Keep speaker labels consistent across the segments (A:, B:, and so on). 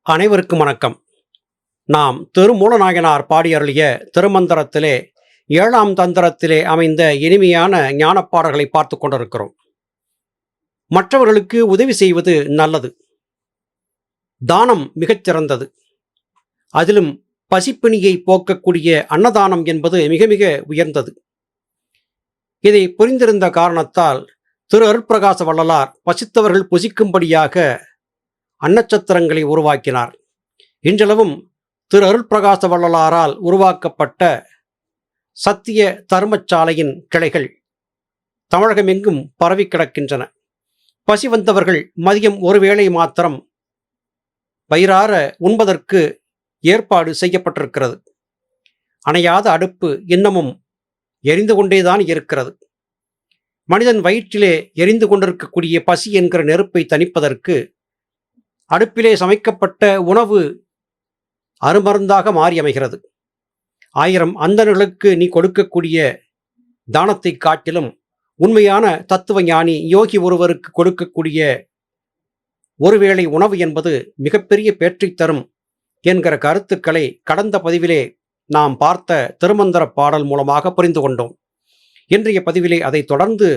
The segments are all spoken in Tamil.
A: அனைவருக்கும் வணக்கம். நாம் திருமூலநாயனார் பாடியருளிய திருமந்திரத்திலே 7ஆம் தந்திரத்திலே அமைந்த இனிமையான ஞானப்பாடல்களை பார்த்து கொண்டிருக்கிறோம். மற்றவர்களுக்கு உதவி செய்வது நல்லது. தானம் மிகச்சிறந்தது. அதிலும் பசிப்பிணியை போக்கக்கூடிய அன்னதானம் என்பது மிக மிக உயர்ந்தது. இதை புரிந்திருந்த காரணத்தால் திரு அருட்பிரகாச வள்ளலார் பசித்தவர்கள் புசிக்கும்படியாக அன்னச்சத்திரங்களை உருவாக்கினார். இன்றளவும் திரு அருட்பிரகாச வள்ளலாரால் உருவாக்கப்பட்ட சத்திய தர்மசாலையின் கிளைகள் தமிழகமெங்கும் பரவி கிடக்கின்றன. பசி வந்தவர்கள் மதியம் ஒருவேளை மாத்திரம் வயிறார உண்பதற்கு ஏற்பாடு செய்யப்பட்டிருக்கிறது. அணையாத அடுப்பு இன்னமும் எரிந்து கொண்டேதான் இருக்கிறது. மனிதன் வயிற்றிலே எரிந்து கொண்டிருக்கக்கூடிய பசி என்கிற நெருப்பை தணிப்பதற்கு அடுப்பிலே சமைக்கப்பட்ட உணவு அருமருந்தாக மாறி அமைகிறது. 1000 அந்தணர்களுக்கு நீ கொடுக்கக்கூடிய தானத்தை காட்டிலும் உண்மையான தத்துவ ஞானி யோகி ஒருவருக்கு கொடுக்கக்கூடிய ஒருவேளை உணவு என்பது மிகப்பெரிய பேற்றை தரும் என்கிற கருத்துக்களை கடந்த பதிவிலே நாம் பார்த்த திருமந்திர பாடல் மூலமாக புரிந்து கொண்டோம். இன்றைய பதிவிலே அதை தொடர்ந்து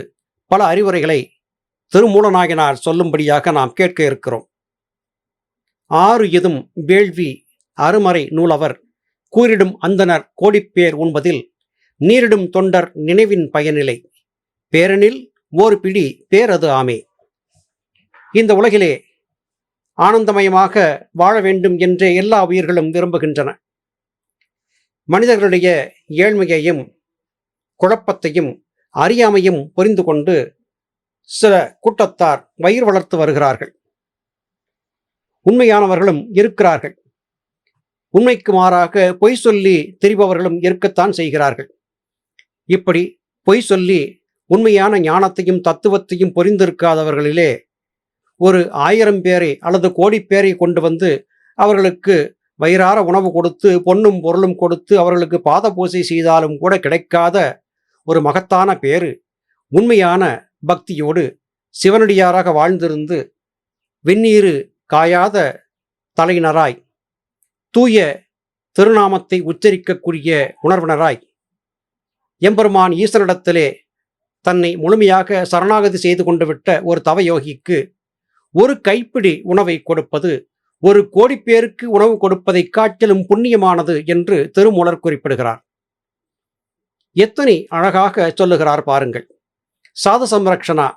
A: பல அறிவுரைகளை திருமூலநாயனார் சொல்லும்படியாக நாம் கேட்க இருக்கிறோம். 6 எதும் வேள்வி அருமறை நூலவர் கூறிடும் அந்தனர் கோடிப்பேர் உண்பதில் நீரிடும் தொண்டர் நினைவின் பயனிலை பேரனில் ஓர் பிடி பேரது ஆமே. இந்த உலகிலே ஆனந்தமயமாக வாழ வேண்டும் என்றே எல்லா உயிர்களும் விரும்புகின்றன. மனிதர்களுடைய ஏழ்மையையும் குழப்பத்தையும் அறியாமையும் புரிந்து கொண்டு சில கூட்டத்தார் வயிறு வளர்த்து வருகிறார்கள். உண்மையானவர்களும் இருக்கிறார்கள். உண்மைக்கு மாறாக பொய் சொல்லி திரிபவர்களும் இருக்கத்தான் செய்கிறார்கள். இப்படி பொய் சொல்லி உண்மையான ஞானத்தையும் தத்துவத்தையும் புரிந்திருக்காதவர்களிலே ஒரு 1000 பேரை அல்லது கோடி பேரை கொண்டு வந்து அவர்களுக்கு வயிறார உணவு கொடுத்து பொன்னும் பொருளும் கொடுத்து அவர்களுக்கு பாத பூசை செய்தாலும் கூட கிடைக்காத ஒரு மகத்தான பேரு உண்மையான பக்தியோடு சிவனடியாராக வாழ்ந்திருந்து வெந்நீரு காயாத தலையினராய் தூய திருநாமத்தை உச்சரிக்கக்கூடிய உணர்வினராய் எம்பெருமான் ஈசனிடத்திலே தன்னை முழுமையாக சரணாகதி செய்து கொண்டு விட்ட ஒரு தவயோகிக்கு ஒரு கைப்பிடி உணவை கொடுப்பது ஒரு கோடி பேருக்கு உணவு கொடுப்பதை காட்டிலும் புண்ணியமானது என்று திருமூலர் குறிப்பிடுகிறார். எத்தனை அழகாக சொல்லுகிறார் பாருங்கள். சாது சம்ரக்ஷணா,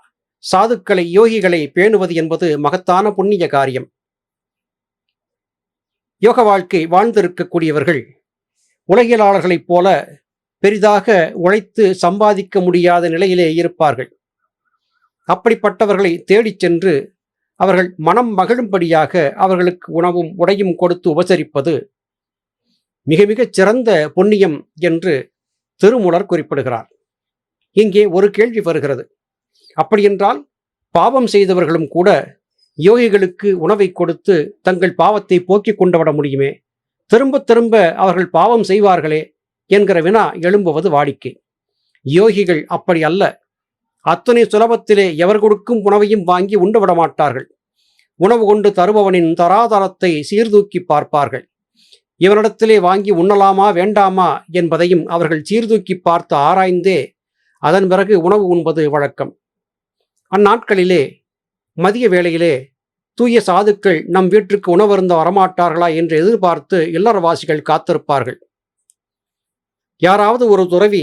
A: சாதுக்களை யோகிகளை பேணுவது என்பது மகத்தான புண்ணிய காரியம். யோக வாழ்க்கை வாழ்ந்திருக்கக்கூடியவர்கள் உலகியலாளர்களைப் போல பெரிதாக உழைத்து சம்பாதிக்க முடியாத நிலையிலே இருப்பார்கள். அப்படிப்பட்டவர்களை தேடிச் சென்று அவர்கள் மனம் மகிழும்படியாக அவர்களுக்கு உணவும் உடையும் கொடுத்து உபசரிப்பது மிக மிகச் சிறந்த புண்ணியம் என்று திருமூலர் குறிப்பிடுகிறார். இங்கே ஒரு கேள்வி வருகிறது. அப்படியென்றால் பாவம் செய்தவர்களும் கூட யோகிகளுக்கு உணவை கொடுத்து தங்கள் பாவத்தை போக்கிக் கொண்டு விட முடியுமே, திரும்ப திரும்ப அவர்கள் பாவம் செய்வார்களே என்கிற வினா எழும்புவது வாடிக்கை. யோகிகள் அப்படி அல்ல. அத்தனை சுலபத்திலே எவர் கொடுக்கும் உணவையும் வாங்கி உண்டு விட மாட்டார்கள். உணவு கொண்டு தருபவனின் தராதரத்தை சீர்தூக்கி பார்ப்பார்கள். இவனிடத்திலே வாங்கி உண்ணலாமா வேண்டாமா என்பதையும் அவர்கள் சீர்தூக்கி பார்த்து ஆராய்ந்தே அதன் பிறகு உணவு உண்பது வழக்கம். அந்நாட்களிலே மதிய வேளையிலே தூய சாதுக்கள் நம் வீட்டுக்கு உணவருந்த வரமாட்டார்களா என்று எதிர்பார்த்து இல்லறவாசிகள் காத்திருப்பார்கள். யாராவது ஒரு துறவி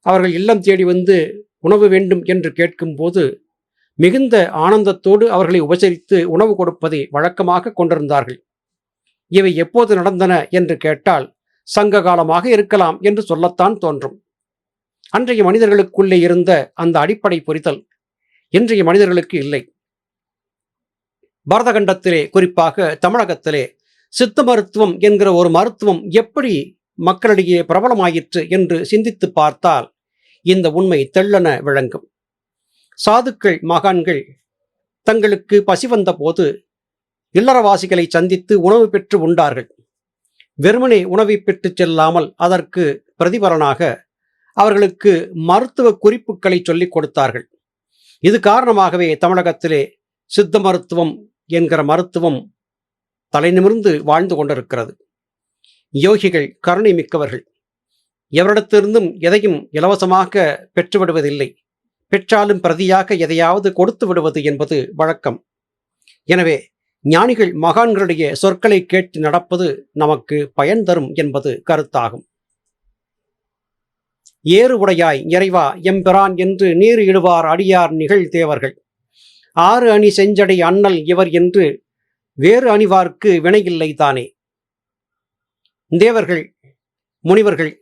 A: அவர்கள் இல்லம் தேடி வந்து உணவு வேண்டும் என்று கேட்கும்போது மிகுந்த ஆனந்தத்தோடு அவர்களை உபசரித்து உணவு கொடுப்பதை வழக்கமாக கொண்டிருந்தார்கள். இவை எப்போது நடந்தன என்று கேட்டால் சங்க காலமாக இருக்கலாம் என்று சொல்லத்தான் தோன்றும். அன்றைய மனிதர்களுக்குள்ளே இருந்த அந்த அடிப்படை புரிதல் இன்றைய மனிதர்களுக்கு இல்லை. பரதகண்டத்திலே, குறிப்பாக தமிழகத்திலே சித்த மருத்துவம் என்கிற ஒரு மருத்துவம் எப்படி மக்களிடையே பிரபலமாயிற்று என்று சிந்தித்து பார்த்தால் இந்த உண்மை தெள்ளென விளங்கும். சாதுக்கள் மகான்கள் தங்களுக்கு பசி வந்த போது இல்லறவாசிகளை சந்தித்து உணவு பெற்று உண்டார்கள். வெறுமனே உணவை பெற்று செல்லாமல் அதற்கு பிரதிபலனாக அவர்களுக்கு மருத்துவ குறிப்புகளை சொல்லிக் கொடுத்தார்கள். இது காரணமாகவே தமிழகத்திலே சித்த மருத்துவம் என்கிற மருத்துவம் தலை நிமிர்ந்து வாழ்ந்து கொண்டிருக்கிறது. யோகிகள் கருணை மிக்கவர்கள். எவரிடத்திலிருந்தும் எதையும் இலவசமாக பெற்றுவிடுவதில்லை. பெற்றாலும் பிரதியாக எதையாவது கொடுத்து விடுவது என்பது வழக்கம். எனவே ஞானிகள் மகான்களுடைய சொற்களை கேட்டு நடப்பது நமக்கு பயன் தரும் என்பது கருத்தாகும். ஏறு உடையாய் இறைவா எம்பிரான் என்று நீர் இடுவார் அடியார் நிகழ் தேவர்கள். 6 அணி செஞ்சடை அண்ணல் இவர் என்று வேறு அணிவார்க்கு வினையில்லை தானே. தேவர்கள், முனிவர்கள்,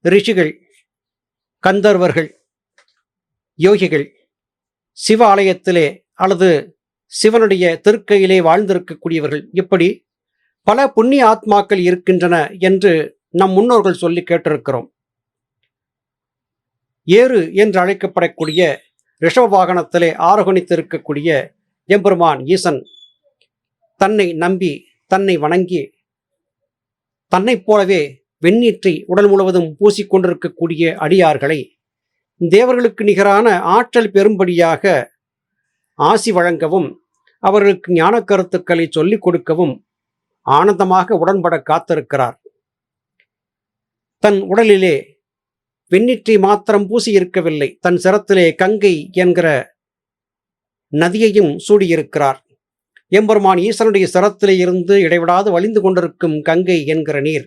A: ரிஷிகள், கந்தர்வர்கள், யோகிகள் சிவ ஆலயத்திலே அல்லது சிவனுடைய திருக்கையிலே வாழ்ந்திருக்கக்கூடியவர்கள், இப்படி பல புண்ணிய ஆத்மாக்கள் இருக்கின்றன என்று நம் முன்னோர்கள் சொல்லி கேட்டிருக்கிறோம். ஏறு என்று அழைக்கப்படக்கூடிய ரிஷப வாகனத்திலே ஆரோகணித்திருக்கக்கூடிய எம்பெருமான் ஈசன் தன்னை நம்பி தன்னை வணங்கி தன்னைப் போலவே வெண்ணீற்றை உடல் முழுவதும் பூசிக்கொண்டிருக்கக்கூடிய அடியார்களை தேவர்களுக்கு நிகரான ஆற்றல் பெறும்படியாக ஆசி வழங்கவும் அவர்களுக்கு ஞான கருத்துக்களை சொல்லிக் கொடுக்கவும் ஆனந்தமாக உடன்பட காத்திருக்கிறார். தன் உடலிலே வெண்ணீற்றை மாத்திரம் பூசி இருக்கவில்லை, தன் சிரத்திலே கங்கை என்கிற நதியையும் சூடியிருக்கிறார். எம்பெருமான் ஈசனுடைய சிரத்திலே இருந்து இடைவிடாது வழிந்து கொண்டிருக்கும் கங்கை என்கிற நீர்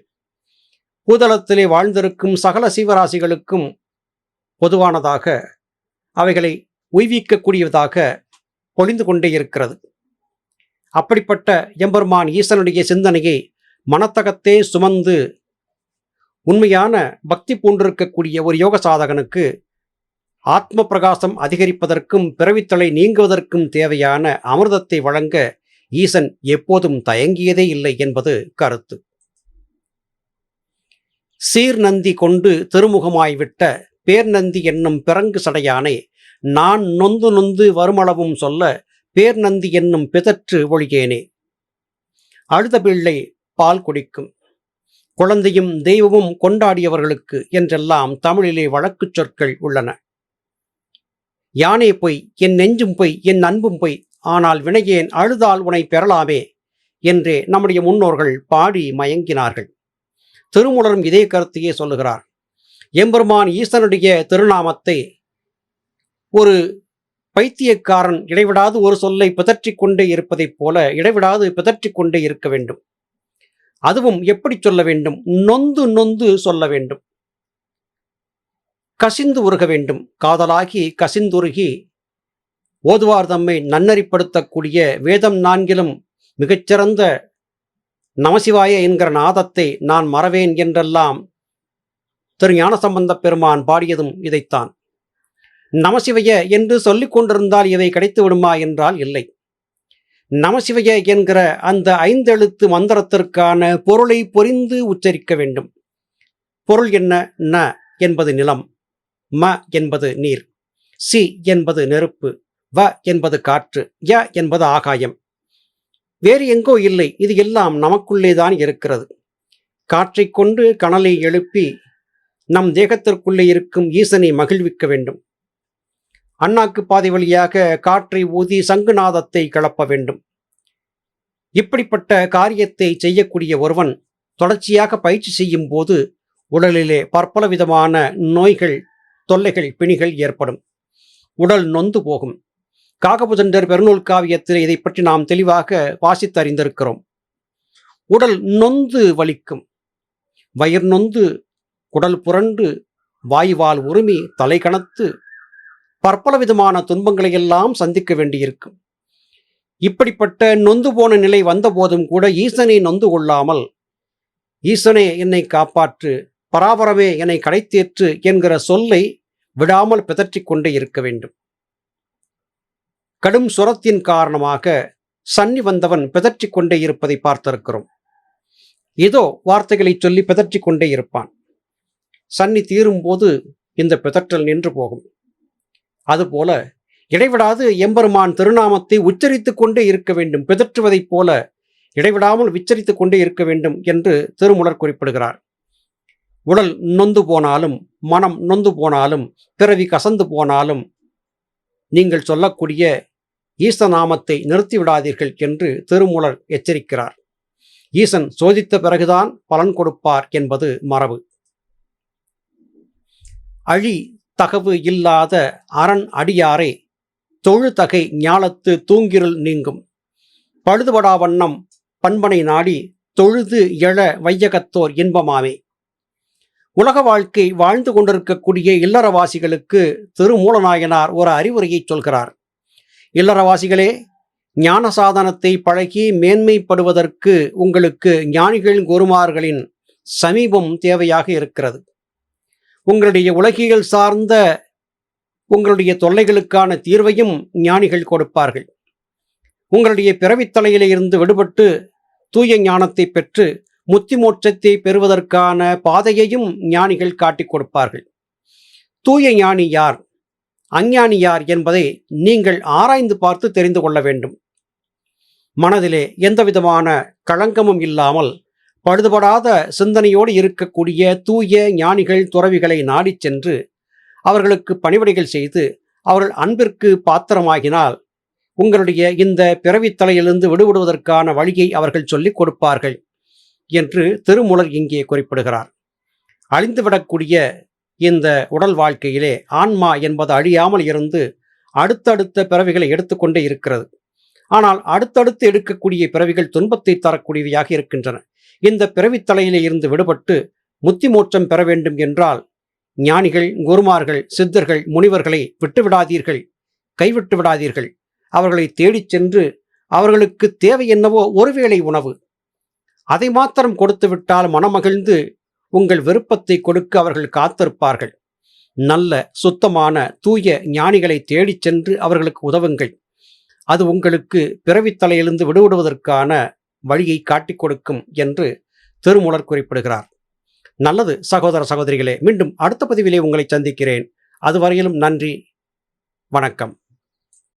A: பூதளத்திலே வாழ்ந்திருக்கும் சகல சீவராசிகளுக்கும் பொதுவானதாக, அவைகளை உய்விக்கக்கூடியதாக பொழிந்து கொண்டே இருக்கிறது. அப்படிப்பட்ட எம்பெருமான் ஈசனுடைய சிந்தனையை மனத்தகத்தே சுமந்து உண்மையான பக்தி பூண்டிருக்கக்கூடிய ஒரு யோக சாதகனுக்கு ஆத்ம பிரகாசம் அதிகரிப்பதற்கும் பிறவித்தலை நீங்குவதற்கும் தேவையான அமிர்தத்தை வழங்க ஈசன் எப்போதும் தயங்கியதே இல்லை என்பது கருத்து. சீர்நந்தி கொண்டு திருமுகமாய்விட்ட பேர்நந்தி என்னும் பிறங்கு சடையானே நான் நொந்து நொந்து வருமளவும் சொல்ல பேர்நந்தி என்னும் பிதற்று ஒழியேனே. அழுத பிள்ளை பால் குடிக்கும், குழந்தையும் தெய்வமும் கொண்டாடியவர்களுக்கு என்றெல்லாம் தமிழிலே வழக்குச் சொற்கள் உள்ளன. யானே பொய், என் நெஞ்சும் பொய், என் அன்பும் பொய், ஆனால் வினையேன் அழுதால் உனை பெறலாமே என்றே நம்முடைய முன்னோர்கள் பாடி மயங்கினார்கள். திருமூலரும் இதே கருத்தையே சொல்லுகிறார். எம்பெருமான் ஈசனுடைய திருநாமத்தை ஒரு பைத்தியக்காரன் இடைவிடாது ஒரு சொல்லை பிதற்றிக் கொண்டே இருப்பதைப் போல இடைவிடாது பிதற்றிக் கொண்டே இருக்க வேண்டும். அதுவும் எப்படி சொல்ல வேண்டும்? நொந்து நொந்து சொல்ல வேண்டும், கசிந்து உருக வேண்டும். காதலாகி கசிந்துருகி ஓதுவார் தம்மை நன்னறிப்படுத்தக்கூடிய வேதம் 4 மிகச்சிறந்த நமசிவாய என்கிற நாதத்தை நான் மறவேன் என்றெல்லாம் திரு ஞானசம்பந்த பெருமான் பாடியதும் இதைத்தான். நமசிவய என்று சொல்லிக் கொண்டிருந்தால் இவை கிடைத்து விடுமா என்றால் இல்லை. நமசிவய என்கிற அந்த 5 எழுத்து மந்திரத்திற்கான பொருளை பொறிந்து உச்சரிக்க வேண்டும். பொருள் என்ன? ந என்பது நிலம், ம என்பது நீர், சி என்பது நெருப்பு, வ என்பது காற்று, ய என்பது ஆகாயம். வேறு எங்கோ இல்லை, இது எல்லாம் நமக்குள்ளேதான் இருக்கிறது. காற்றை கொண்டு கனலை எழுப்பி நம் தேகத்திற்குள்ளே இருக்கும் ஈசனை மகிழ்விக்க வேண்டும். அண்ணாக்கு பாதை வழியாக காற்றை ஊதி சங்குநாதத்தை கிளப்ப வேண்டும். இப்படிப்பட்ட காரியத்தை செய்யக்கூடிய ஒருவன் தொடர்ச்சியாக பயிற்சி செய்யும் போது உடலிலே பற்பல விதமான நோய்கள், தொல்லைகள், பிணிகள் ஏற்படும். உடல் நொந்து போகும். காகபுஜண்டர் பெருநூல் காவியத்தில் இதை பற்றி நாம் தெளிவாக வாசித்து அறிந்திருக்கிறோம். உடல் நொந்து வலிக்கும், வயிறு நொந்து, குடல் புரண்டு, வாயுவால் உருமி, தலை கனத்து பற்பல விதமான துன்பங்களை எல்லாம் சந்திக்க வேண்டியிருக்கும். இப்படிப்பட்ட நொந்து போன நிலை வந்த போதும் கூட ஈசனை நொந்து கொள்ளாமல், ஈசனே என்னை காப்பாற்று, பராபரமே என்னை கடைத்தேற்று என்கிற சொல்லை விடாமல் பிதற்றிக் கொண்டே இருக்க வேண்டும். கடும் சுரத்தின் காரணமாக சன்னி வந்தவன் பிதற்றிக் கொண்டே இருப்பதை பார்த்திருக்கிறோம். ஏதோ வார்த்தைகளை சொல்லி பிதற்றிக் கொண்டே இருப்பான். சன்னி தீரும் போது இந்த பிதற்றல் நின்று போகும். அதுபோல இடைவிடாது எம்பெருமான் திருநாமத்தை உச்சரித்துக் கொண்டே இருக்க வேண்டும். பிதற்றுவதைப் போல இடைவிடாமல் உச்சரித்துக் கொண்டே இருக்க வேண்டும் என்று திருமூலர் குறிப்பிடுகிறார். உடல் நொந்து போனாலும், மனம் நொந்து போனாலும், பிறவி கசந்து போனாலும் நீங்கள் சொல்லக்கூடிய ஈசநாமத்தை நிறுத்திவிடாதீர்கள் என்று திருமூலர் எச்சரிக்கிறார். ஈசன் சோதித்த பிறகுதான் பலன் கொடுப்பார் என்பது மரபு. அழி தகவு இல்லாத அரண் அடியாரே தொழுதகை ஞாலத்து தூங்கிருள் நீங்கும். பழுதுபடா வண்ணம் பண்பனை நாடி தொழுது எழ வையகத்தோர் இன்பமாமே. உலக வாழ்க்கை வாழ்ந்து கொண்டிருக்கக்கூடிய இல்லறவாசிகளுக்கு திருமூலநாயனார் ஒரு அறிவுரையை சொல்கிறார். இல்லறவாசிகளே, ஞான சாதனத்தை பழகி மேன்மைப்படுவதற்கு உங்களுக்கு ஞானிகள் குருமார்களின் சமீபம் தேவையாக இருக்கிறது. உங்களுடைய உலகியல் சார்ந்த உங்களுடைய தொல்லைகளுக்கான தீர்வையும் ஞானிகள் கொடுப்பார்கள். உங்களுடைய பிறவித்தலையிலே இருந்து விடுபட்டு தூய ஞானத்தை பெற்று முத்தி மோட்சத்தை பெறுவதற்கான பாதையையும் ஞானிகள் காட்டிக் கொடுப்பார்கள். தூய ஞானி யார், அஞ்ஞானி யார் என்பதை நீங்கள் ஆராய்ந்து பார்த்து தெரிந்து கொள்ள வேண்டும். மனதிலே எந்தவிதமான களங்கமும் இல்லாமல் பழுதுபடாத சிந்தனையோடு இருக்கக்கூடிய தூய ஞானிகள் துறவிகளை நாடிச் சென்று அவர்களுக்கு பணிவிடைகள் செய்து அவர்கள் அன்பிற்கு பாத்திரமாகினால் உங்களுடைய இந்த பிறவித்தலையிலிருந்து விடுபடுவதற்கான வழியை அவர்கள் சொல்லிக் கொடுப்பார்கள் என்று திருமூலர் இங்கே குறிப்பிடுகிறார். அழிந்துவிடக்கூடிய இந்த உடல் வாழ்க்கையிலே ஆன்மா என்பது அழியாமல் இருந்து அடுத்தடுத்த பிறவிகளை எடுத்துக்கொண்டே இருக்கிறது. ஆனால் அடுத்தடுத்து எடுக்கக்கூடிய பிறவிகள் துன்பத்தை தரக்கூடியவையாக இருக்கின்றன. இந்த பிறவித்தலையிலே இருந்து விடுபட்டு முத்தி மோட்சம் பெற வேண்டும் என்றால் ஞானிகள், குருமார்கள், சித்தர்கள், முனிவர்களை விட்டுவிடாதீர்கள், கைவிட்டு விடாதீர்கள். அவர்களை தேடிச் சென்று அவர்களுக்கு தேவை என்னவோ ஒருவேளை உணவு, அதை மாத்திரம் கொடுத்து விட்டால் மனமகிழ்ந்து உங்கள் விருப்பத்தை கொடுக்க அவர்கள் காத்திருப்பார்கள். நல்ல சுத்தமான தூய ஞானிகளை தேடிச் சென்று அவர்களுக்கு உதவுங்கள். அது உங்களுக்கு பிறவித்தலையிலிருந்து விடுபடுவதற்கான வழியை காட்டிக் கொடுக்கும் என்று திருமூலர் குறிப்பிடுகிறார். நல்லது சகோதர சகோதரிகளே, மீண்டும் அடுத்த பதிவிலே உங்களை சந்திக்கிறேன். அதுவரையிலும் நன்றி, வணக்கம்.